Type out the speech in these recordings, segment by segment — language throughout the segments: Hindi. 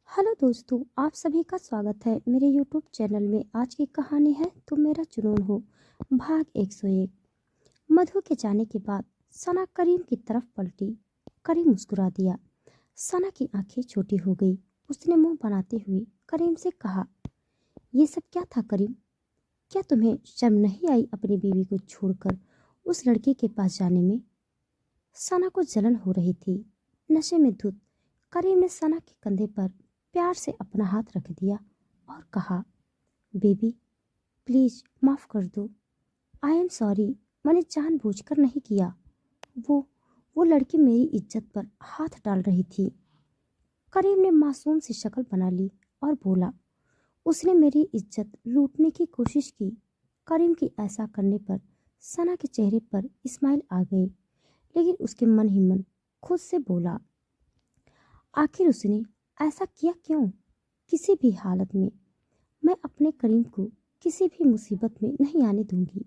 हेलो दोस्तों, आप सभी का स्वागत है मेरे यूट्यूब चैनल में। आज की कहानी है तुम मेरा जुनून हो, भाग 101। मधु के जाने के बाद सना करीम की तरफ पलटी। करीम मुस्कुरा दिया। सना की आंखें छोटी हो गई। उसने मुंह बनाते हुए करीम से कहा, ये सब क्या था करीम? क्या तुम्हें शर्म नहीं आई अपनी बीवी को छोड़कर उस लड़के के पास जाने में? सना को जलन हो रही थी। नशे में धुत करीम ने सना के कंधे पर प्यार से अपना हाथ रख दिया और कहा, बेबी प्लीज माफ कर दो। आई एम सॉरी, मैंने जानबूझकर नहीं किया। वो वो लड़की मेरी इज्जत पर हाथ डाल रही थी। करीम ने मासूम सी शक्ल बना ली और बोला, उसने मेरी इज्जत लूटने की कोशिश की। करीम की ऐसा करने पर सना के चेहरे पर स्माइल आ गई, लेकिन उसके मन ही मन खुद से बोला, आखिर उसने ऐसा किया क्यों? किसी भी हालत में मैं अपने करीम को किसी भी मुसीबत में नहीं आने दूंगी।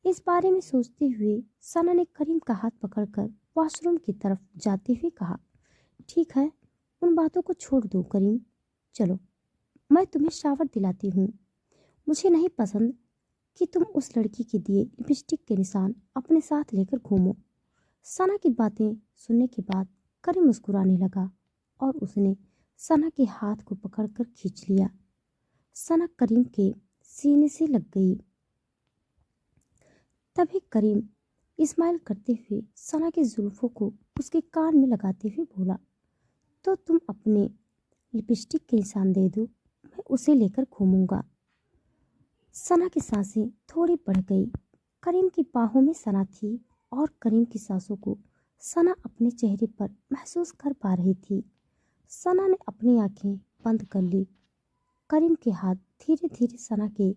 इस बारे में सोचते हुए सना ने करीम का हाथ पकड़कर वॉशरूम की तरफ जाते हुए कहा, ठीक है, उन बातों को छोड़ दो करीम। चलो, मैं तुम्हें शावर दिलाती हूँ। मुझे नहीं पसंद कि तुम उस लड़की के दिए लिपस्टिक के निशान अपने साथ लेकर घूमो। सना की बातें सुनने के बाद करीम मुस्कुराने लगा और उसने सना के हाथ को पकड़कर खींच लिया। सना करीम के सीने से लग गई। तभी करीम इस्माइल करते हुए सना के जुल्फों को उसके कान में लगाते हुए बोला, तो तुम अपने लिपस्टिक के निशान दे दो, मैं उसे लेकर घूमूंगा। सना की सांसें थोड़ी बढ़ गई। करीम की बाहों में सना थी और करीम की सांसों को सना अपने चेहरे पर महसूस कर पा रही थी। सना ने अपनी आंखें बंद कर ली। करीम के हाथ धीरे धीरे सना के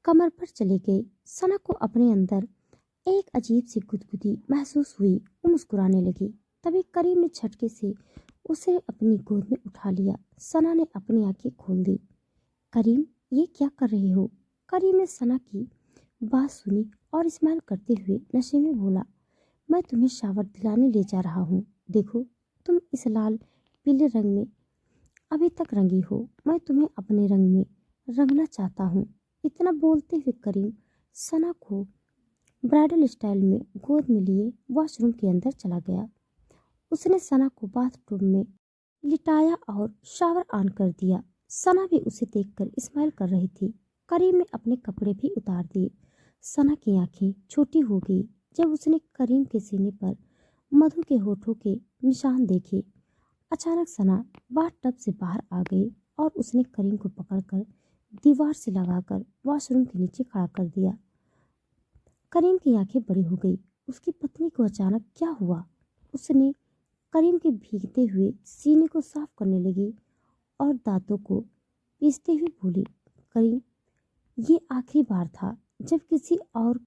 कमर पर चले गए। सना को अपने अंदर एक अजीब सी गुदगुदी महसूस हुई। वो मुस्कुराने लगी। तभी करीम ने झटके से उसे अपनी गोद में उठा लिया। सना ने अपनी आंखें खोल दी। करीम, ये क्या कर रहे हो? करीम ने सना की बात सुनी और स्माइल करते हुए नशे में बोला, मैं तुम्हें शावर दिलाने ले जा रहा हूँ। देखो, तुम इस लाल पीले रंग में अभी तक रंगी हो, मैं तुम्हें अपने रंग में रंगना चाहता हूँ। इतना बोलते हुए करीम सना को ब्राइडल स्टाइल में गोद में लिए वॉशरूम के अंदर चला गया। उसने सना को बाथरूम में लिटाया और शावर ऑन कर दिया। सना भी उसे देखकर स्माइल कर रही थी। करीम ने अपने कपड़े भी उतार दिए। सना की आंखें छोटी हो गई जब उसने करीम के सीने पर मधु के होठों के निशान देखे। अचानक सना बाथटब से बाहर आ गई और उसने करीम को पकड़कर दीवार से लगाकर वॉशरूम के नीचे खड़ा कर दिया। करीम की आंखें बड़ी हो गई। उसकी पत्नी को अचानक क्या हुआ? उसने करीम के भीगते हुए सीने को साफ करने लगी और दांतों को पीसते हुए बोली, करीम, ये आखिरी बार था जब किसी और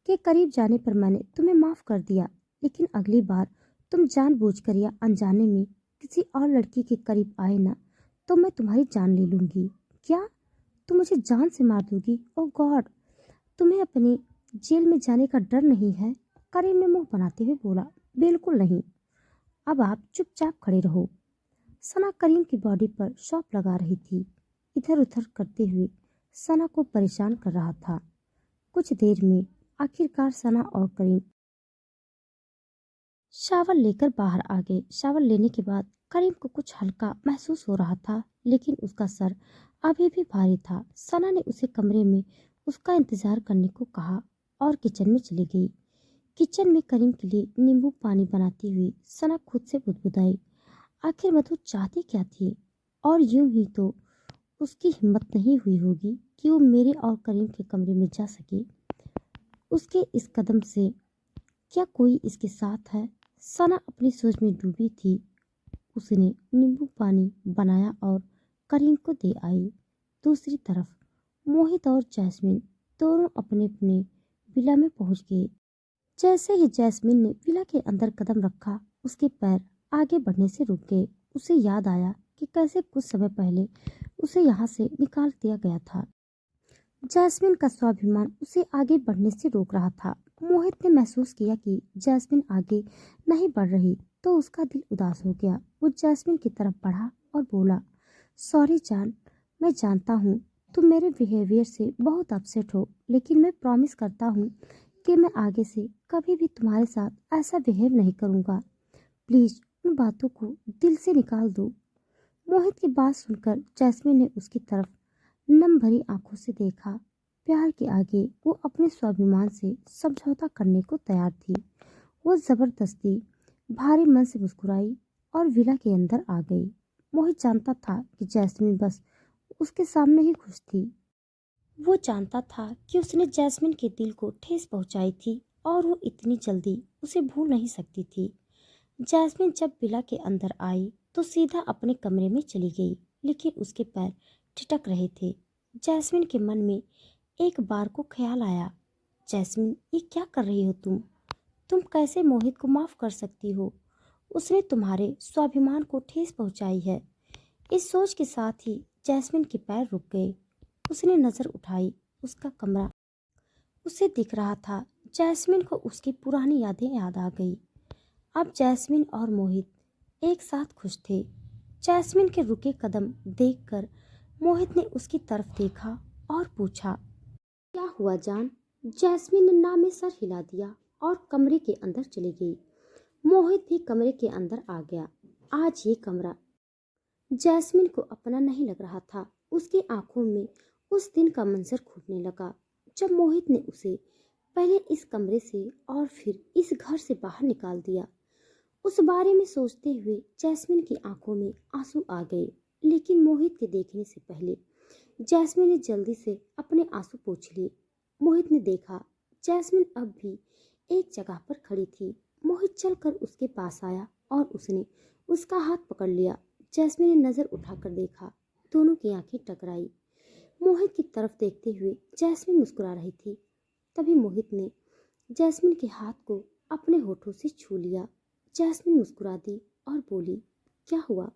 के करीब जाने पर मैंने तुम्हें माफ कर दिया, लेकिन अगली बार तुम जानबूझकर या अनजाने में किसी और लड़की के करीब आए ना, तो मैं तुम्हारी जान ले लूंगी। क्या तुम मुझे जान से मार दोगी? ओह गॉड, तुम्हें अपने जेल में जाने का डर नहीं है? करीम ने मुंह बनाते हुए बोला, बिल्कुल नहीं। अब आप चुपचाप खड़े रहो। सना करीम की बॉडी पर शॉप लगा रही थी, इधर उधर करते हुए सना को परेशान कर रहा था। कुछ देर में आखिरकार सना और करीम शावर लेकर बाहर आ गए। शावर लेने के बाद करीम को कुछ हल्का महसूस हो रहा था, लेकिन उसका सर अभी भी भारी था। सना ने उसे कमरे में उसका इंतजार करने को कहा और किचन में चली गई। किचन में करीम के लिए नींबू पानी बनाती हुई सना खुद से बुदबुदाई, आखिर मधु चाहती क्या थी? और यूं ही तो उसकी हिम्मत नहीं हुई होगी कि वो मेरे और करीम के कमरे में जा सके। उसके इस कदम से क्या कोई इसके साथ है? सना अपनी सोच में डूबी थी। उसने नींबू पानी बनाया और करीम को दे आई। दूसरी तरफ मोहित और जैस्मिन दोनों अपने अपने विला में पहुंच गए। जैसे ही जैस्मिन ने विला के अंदर कदम रखा, उसके पैर आगे बढ़ने से रुक गए। उसे याद आया कि कैसे कुछ समय पहले उसे यहाँ से निकाल दिया गया था। जैस्मिन का स्वाभिमान उसे आगे बढ़ने से रोक रहा था। मोहित ने महसूस किया कि जैस्मिन आगे नहीं बढ़ रही। तो उसका दिल उदास हो गया। वो जैस्मिन की तरफ बढ़ा और बोला, सॉरी जान, मैं जानता हूँ तुम मेरे बिहेवियर से बहुत अपसेट हो, लेकिन मैं प्रॉमिस करता हूँ कि मैं आगे से कभी भी तुम्हारे साथ ऐसा बिहेव नहीं करूँगा। प्लीज उन बातों को दिल से निकाल दो। मोहित की बात सुनकर जैस्मिन ने उसकी तरफ नम भरी आंखों से देखा। प्यार के आगे वो अपने स्वाभिमान से समझौता करने को तैयार थी। वो जबरदस्ती भारी मन से मुस्कुराई और विला के अंदर आ गई। मोहित जानता था कि जैस्मिन बस उसके सामने ही खुश थी। वो जानता था कि उसने जैस्मिन के दिल को ठेस पहुंचाई थी और वो इतनी जल्दी उसे भूल नहीं सकती थी। जैस्मिन जब विला के अंदर आई तो सीधा अपने कमरे में चली गई, लेकिन उसके पैर ठिठक रहे थे। जैस्मिन के मन में एक बार को ख्याल आया, जैस्मिन ये क्या कर रही हो तुम कैसे मोहित को माफ कर सकती हो? उसने तुम्हारे स्वाभिमान को ठेस पहुंचाई है। इस सोच के साथ ही जैस्मिन के पैर रुक गए। उसने नजर उठाई, उसका कमरा उसे दिख रहा था। जैस्मिन को उसकी पुरानी यादें याद आ गई। अब जैस्मिन और मोहित एक साथ खुश थे। जैस्मिन के रुके कदम देखकर मोहित ने उसकी तरफ देखा और पूछा, क्या हुआ जान? जैस्मिन ने ना में सर हिला दिया और कमरे के अंदर चली गई। मोहित भी कमरे के अंदर आ गया। आज ये कमरा जैस्मिन को अपना नहीं लग रहा था। उसकी आंखों में उस दिन का मंजर घूमने लगा जब मोहित ने उसे पहले इस कमरे से और फिर इस घर से बाहर निकाल दिया। उस बारे में सोचते हुए जैस्मिन की आंखों में आंसू आ गए, लेकिन मोहित के देखने से पहले जैस्मिन ने जल्दी से अपने आंसू पोंछ लिए। मोहित ने देखा जैस्मिन अब भी एक जगह पर खड़ी थी। मोहित चलकर उसके पास आया और उसने उसका हाथ पकड़ लिया। जैस्मिन ने नजर उठाकर देखा, दोनों की आंखें टकराई। मोहित की तरफ देखते हुए जैस्मिन मुस्कुरा रही थी। तभी मोहित ने जैस्मिन के हाथ को अपने होठों से छू लिया। जैस्मिन मुस्कुरा दी और बोली, क्या हुआ?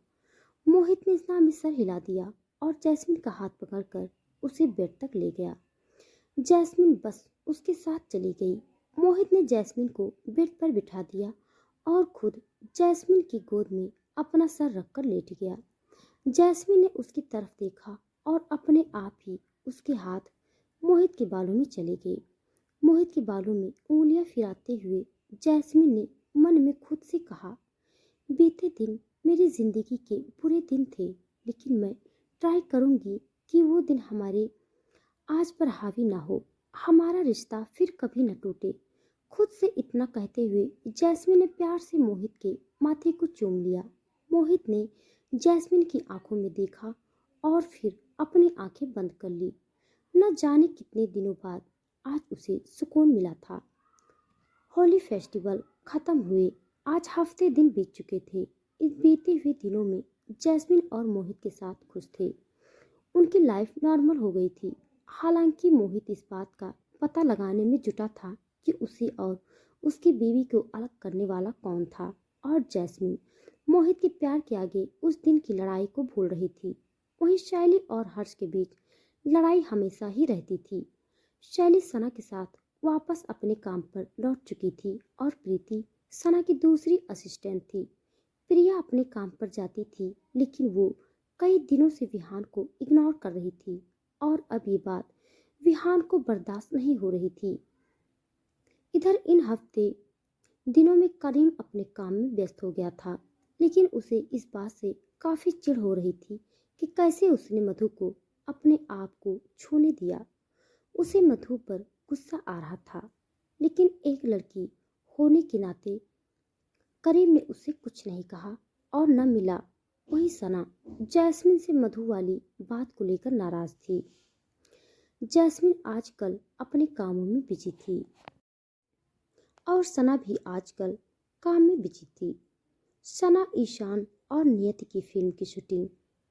मोहित ने ना में सर हिला दिया और जैस्मिन का हाथ पकड़कर उसे बेड तक ले गया। जैस्मिन बस उसके साथ चली गई। मोहित ने जैस्मिन को बेड पर बिठा दिया और खुद जैस्मिन की गोद में अपना सर रखकर लेट गया। जैस्मिन ने उसकी तरफ देखा और अपने आप ही उसके हाथ मोहित के बालों में चले गए। मोहित के बालों में उंगलियां फिराते हुए जैस्मिन ने मन में खुद से कहा, बीते दिन मेरी जिंदगी के बुरे दिन थे, लेकिन मैं ट्राई करूंगी कि वो दिन हमारे आज पर हावी ना हो, हमारा रिश्ता फिर कभी न टूटे। खुद से इतना कहते हुए जैस्मिन ने प्यार से मोहित के माथे को चूम लिया। मोहित ने जैस्मिन की आंखों में देखा और फिर अपनी आंखें बंद कर ली। न जाने कितने दिनों बाद आज उसे सुकून मिला था। होली फेस्टिवल खत्म हुए आज हफ्ते दिन बीत चुके थे। इस बीते हुए दिनों में जैस्मिन और मोहित के साथ खुश थे। उनकी लाइफ नॉर्मल हो गई थी। हालांकि मोहित इस बात का पता लगाने में जुटा था कि उसे और उसकी बीवी को अलग करने वाला कौन था, और जैस्मिन मोहित के प्यार के आगे उस दिन की लड़ाई को भूल रही थी। वहीं शैली और हर्ष के बीच लड़ाई हमेशा ही रहती थी। शैली सना के साथ वापस अपने काम पर लौट चुकी थी और प्रीति सना की दूसरी असिस्टेंट थी। प्रिया अपने काम पर जाती थी, लेकिन वो कई दिनों से विहान को इग्नोर कर रही थी और अब ये बात विहान को बर्दाश्त नहीं हो रही थी। इधर इन हफ्ते दिनों में करीम अपने काम में व्यस्त हो गया था, लेकिन उसे इस बात से काफी चिढ़ हो रही थी कि कैसे उसने मधु को अपने आप को छूने दिया। उसे मधु पर गुस्सा आ रहा था, लेकिन एक लड़की होने के नाते करीम ने उससे कुछ नहीं कहा और न मिला। वही सना जैस्मिन से मधु वाली बात को लेकर नाराज थी। जैस्मिन आजकल अपने कामों में बिजी थी और सना भी आजकल काम में बिजी थी। सना, ईशान और नियति की फिल्म की शूटिंग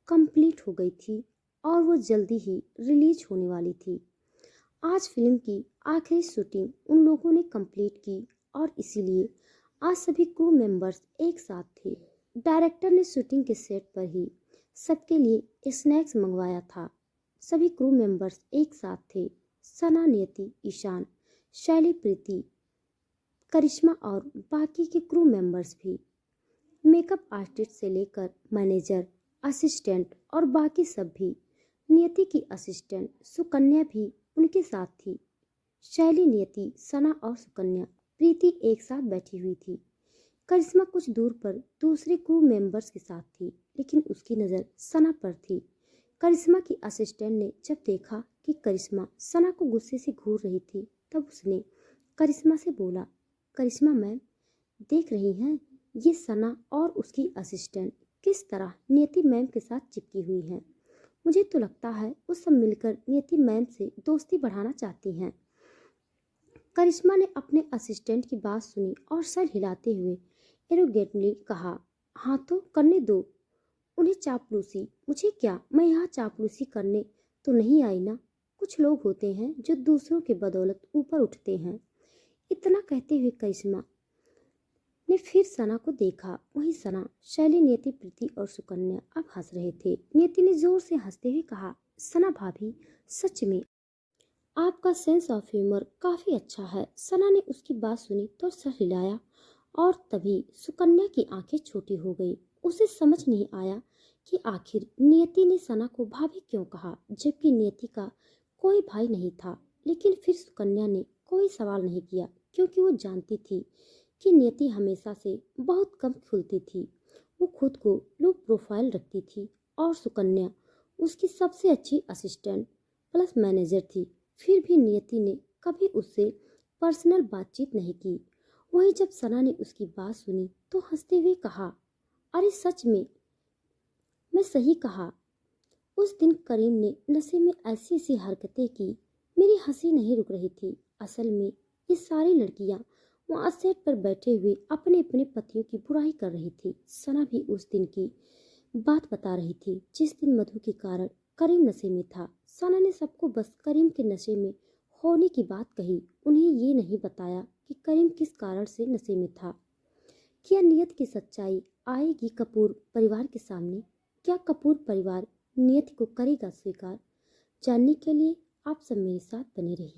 कंप्लीट हो गई थी और वो जल्दी ही रिलीज होने वाली थी। आज फिल्म की आखिरी शूटिंग उन लोगों ने कंप्लीट की और इसीलिए आज सभी क्रू मेंबर्स एक साथ थे। डायरेक्टर ने शूटिंग के सेट पर ही सबके लिए स्नैक्स मंगवाया था। सभी क्रू मेंबर्स एक साथ थे। सना, नियति, ईशान, शैली, प्रीति, करिश्मा और बाकी के क्रू मेंबर्स भी। मेकअप आर्टिस्ट से लेकर मैनेजर, असिस्टेंट और बाकी सब भी। नियति की असिस्टेंट सुकन्या भी उनके साथ थी। शैली, नियति, सना और सुकन्या, प्रीति एक साथ बैठी हुई थी। करिश्मा कुछ दूर पर दूसरे क्रू मेंबर्स के साथ थी, लेकिन उसकी नज़र सना पर थी। करिश्मा की असिस्टेंट ने जब देखा कि करिश्मा सना को गुस्से से घूर रही थी, तब उसने करिश्मा से बोला, करिश्मा मैम, देख रही हैं ये सना और उसकी असिस्टेंट किस तरह नियति मैम के साथ चिपकी हुई हैं। मुझे तो लगता है वो सब मिलकर नियति मैम से दोस्ती बढ़ाना चाहती हैं। करिश्मा ने अपने असिस्टेंट की बात सुनी और सर हिलाते हुए एरोगेंटली कहा, हाँ तो करने दो उन्हें चापलूसी। मुझे क्या, मैं यहाँ चापलूसी करने तो नहीं आई ना। कुछ लोग होते हैं जो दूसरों के बदौलत ऊपर उठते हैं। इतना कहते हुए करिश्मा ने फिर सना को देखा। वहीं सना, शैली, नियति, प्रीति और सुकन्या अब हंस रहे थे। नियति ने जोर से हंसते हुए कहा, सना भाभी, सच में आपका सेंस ऑफ ह्यूमर काफी अच्छा है। सना ने उसकी बात सुनी तो सर हिलाया और तभी सुकन्या की आंखें छोटी हो गई। उसे समझ नहीं आया कि आखिर नियति ने सना को भाभी क्यों कहा, जबकि नियति का कोई भाई नहीं था। लेकिन फिर सुकन्या ने कोई सवाल नहीं किया, क्योंकि वो जानती थी कि नियति हमेशा से बहुत कम खुलती थी। वो खुद को लो प्रोफाइल रखती थी और सुकन्या उसकी सबसे अच्छी असिस्टेंट प्लस मैनेजर थी। फिर भी नियति ने कभी उससे पर्सनल बातचीत नहीं की। वहीं जब सना ने उसकी बात सुनी तो हंसते हुए कहा, अरे सच में, मैं सही कहा। उस दिन करीम ने नशे में ऐसी ऐसी हरकतें की, मेरी हंसी नहीं रुक रही थी। असल में ये सारी लड़कियां वहां सेट पर बैठे हुए अपने अपने पतियों की बुराई कर रही थी। सना भी उस दिन की बात बता रही थी जिस दिन मधु के कारण करीम नशे में था। सना ने सबको बस करीम के नशे में होने की बात कही, उन्हें ये नहीं बताया कि करीम किस कारण से नशे में था। क्या नियत की सच्चाई आएगी कपूर परिवार के सामने? क्या कपूर परिवार नियत को करेगा स्वीकार? जानने के लिए आप सब मेरे साथ बने रहिए।